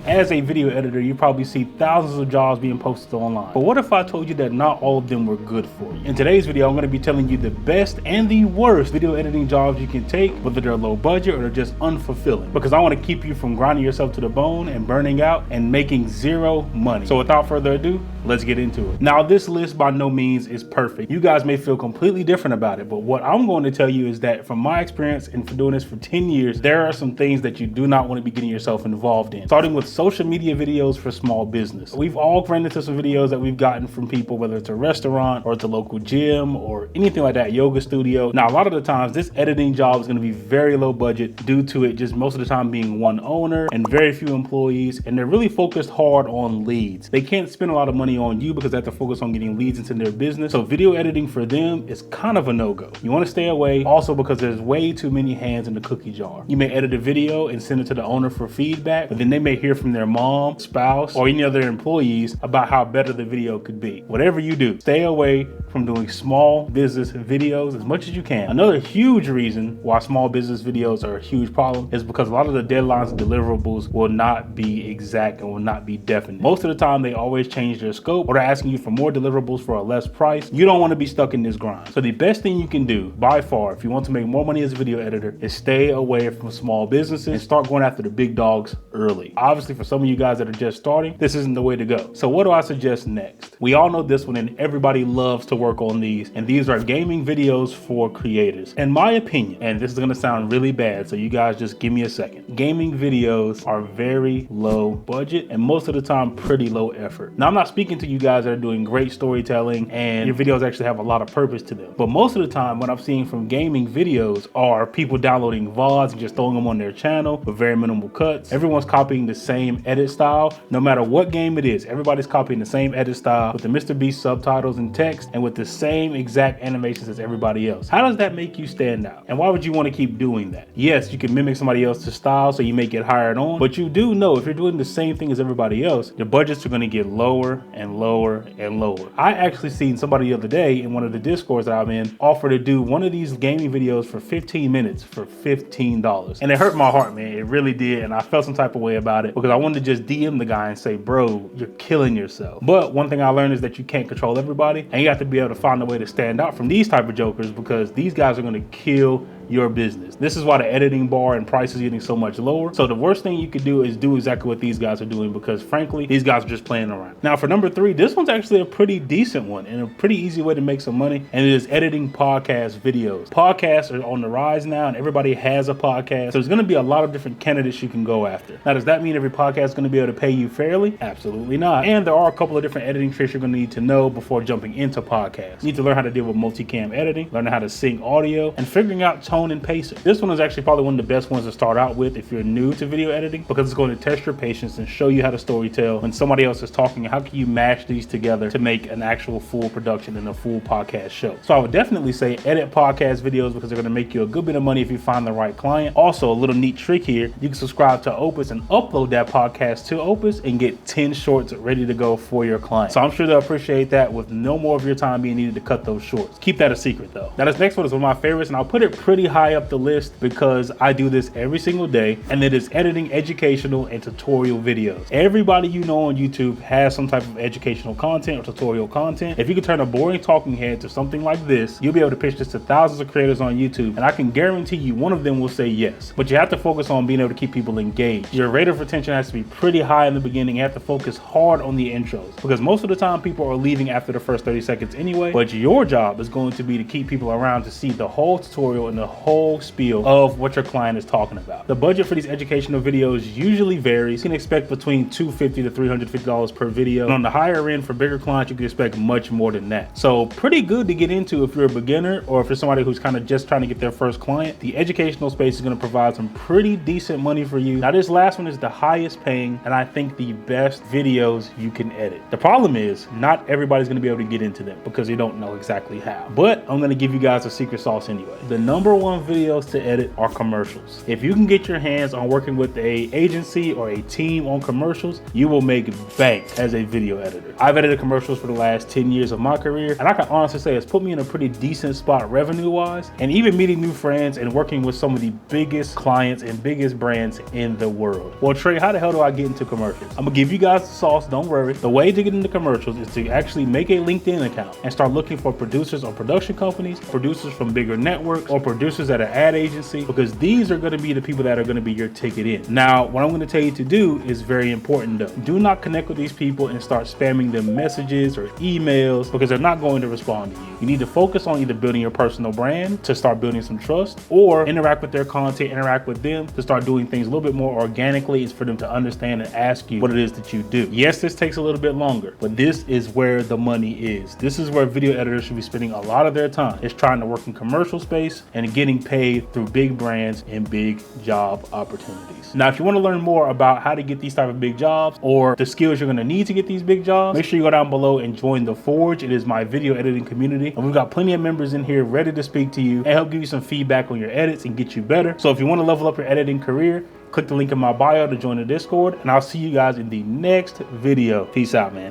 As a video editor, you probably see thousands of jobs being posted online. But what if I told you that not all of them were good for you? In today's video, I'm going to be telling you the best and the worst video editing jobs you can take, whether they're low budget or they're just unfulfilling. Because I want to keep you from grinding yourself to the bone and burning out and making zero money. So without further ado, let's get into it. Now, this list by no means is perfect. You guys may feel completely different about it, but what I'm going to tell you is that from my experience and for doing this for 10 years, there are some things that you do not want to be getting yourself involved in. Starting with social media videos for small business. We've all ran into some videos that we've gotten from people, whether it's a restaurant or it's a local gym or anything like that, yoga studio. Now, a lot of the times this editing job is going to be very low budget due to it just most of the time being one owner and very few employees, and they're really focused hard on leads. They can't spend a lot of money on you because they have to focus on getting leads into their business. So video editing for them is kind of a no-go. You want to stay away also because there's way too many hands in the cookie jar. You may edit a video and send it to the owner for feedback, but then they may hear from their mom, spouse, or any other employees about how better the video could be. Whatever you do, stay away from doing small business videos as much as you can. Another huge reason why small business videos are a huge problem is because a lot of the deadlines and deliverables will not be exact and will not be definite. Most of the time, they always change their scope or they're asking you for more deliverables for a less price. You don't want to be stuck in this grind. So the best thing you can do by far, if you want to make more money as a video editor, is stay away from small businesses and start going after the big dogs early. Obviously, for some of you guys that are just starting, this isn't the way to go. So what do I suggest next? We all know this one and everybody loves to work on these, and these are gaming videos for creators. In my opinion, and this is gonna sound really bad, so you guys just give me a second. Gaming videos are very low budget and most of the time pretty low effort. Now, I'm not speaking to you guys that are doing great storytelling and your videos actually have a lot of purpose to them. But most of the time, what I'm seeing from gaming videos are people downloading VODs and just throwing them on their channel with very minimal cuts. Everyone's copying the same edit style. No matter what game it is, everybody's copying the same edit style with the Mr. Beast subtitles and text and with the same exact animations as everybody else. How does that make you stand out? And why would you want to keep doing that? Yes, you can mimic somebody else's style so you may get hired on, but you do know if you're doing the same thing as everybody else, your budgets are going to get lower and lower and lower. I actually seen somebody the other day in one of the Discords that I'm in offer to do one of these gaming videos for 15 minutes for $15. And it hurt my heart, man. It really did. And I felt some type of way about it because I wanted to just DM the guy and say, bro, you're killing yourself. But one thing I learned is that you can't control everybody and you have to be able to find a way to stand out from these type of jokers because these guys are going to kill your business. This is why the editing bar and price is getting so much lower. So the worst thing you could do is do exactly what these guys are doing because frankly, these guys are just playing around. Now for number 3, this one's actually a pretty decent one and a pretty easy way to make some money, and it is editing podcast videos. Podcasts are on the rise now and everybody has a podcast. So there's gonna be a lot of different candidates you can go after. Now, does that mean every podcast is gonna be able to pay you fairly? Absolutely not. And there are a couple of different editing tricks you're gonna need to know before jumping into podcasts. You need to learn how to deal with multicam editing, learn how to sync audio, and figuring out tone and pacing. This one is actually probably one of the best ones to start out with if you're new to video editing because it's going to test your patience and show you how to storytell when somebody else is talking. How can you mash these together to make an actual full production and a full podcast show? So I would definitely say edit podcast videos because they're going to make you a good bit of money if you find the right client. Also, a little neat trick here, you can subscribe to Opus and upload that podcast to Opus and get 10 shorts ready to go for your client. So I'm sure they'll appreciate that with no more of your time being needed to cut those shorts. Keep that a secret though. Now, this next one is one of my favorites and I'll put it pretty high up the list because I do this every single day, and it is editing educational and tutorial videos. Everybody you know on YouTube has some type of educational content or tutorial content. If you can turn a boring talking head to something like this, you'll be able to pitch this to thousands of creators on YouTube, and I can guarantee you one of them will say yes. But you have to focus on being able to keep people engaged. Your rate of retention has to be pretty high in the beginning. You have to focus hard on the intros because most of the time people are leaving after the first 30 seconds anyway, but your job is going to be to keep people around to see the whole tutorial and the whole spiel of what your client is talking about. The budget for these educational videos usually varies. You can expect between $250 to $350 per video. And on the higher end for bigger clients, you can expect much more than that. So pretty good to get into if you're a beginner or if you're somebody who's kind of just trying to get their first client. The educational space is going to provide some pretty decent money for you. Now, this last one is the highest paying and I think the best videos you can edit. The problem is not everybody's going to be able to get into them because because they don't know exactly how. But I'm gonna give you guys a secret sauce anyway. The number one videos to edit are commercials. If you can get your hands on working with a agency or a team on commercials, you will make bank as a video editor. I've edited commercials for the last 10 years of my career, and I can honestly say it's put me in a pretty decent spot revenue wise, and even meeting new friends and working with some of the biggest clients and biggest brands in the world. Well, Trey, how the hell do I get into commercials? I'm gonna give you guys the sauce, don't worry. The way to get into commercials is to actually make a LinkedIn account and start looking for producers or production companies, producers from bigger networks, or producers at an ad agency, because these are gonna be the people that are gonna be your ticket in. Now, what I'm gonna tell you to do is very important though. Do not connect with these people and start spamming them messages or emails, because they're not going to respond to you. You need to focus on either building your personal brand to start building some trust, or interact with their content, interact with them to start doing things a little bit more organically. It's for them to understand and ask you what it is that you do. Yes, this takes a little bit longer, but this is where the money is. This is where video editors should be spending a lot of their time, is trying to work in commercial space and getting paid through big brands and big job opportunities. Now, if you want to learn more about how to get these type of big jobs or the skills you're going to need to get these big jobs, make sure you go down below and join the Forge. It is my video editing community, and we've got plenty of members in here ready to speak to you and help give you some feedback on your edits and get you better. So if you want to level up your editing career, click the link in my bio to join the Discord, and I'll see you guys in the next video. Peace out, man.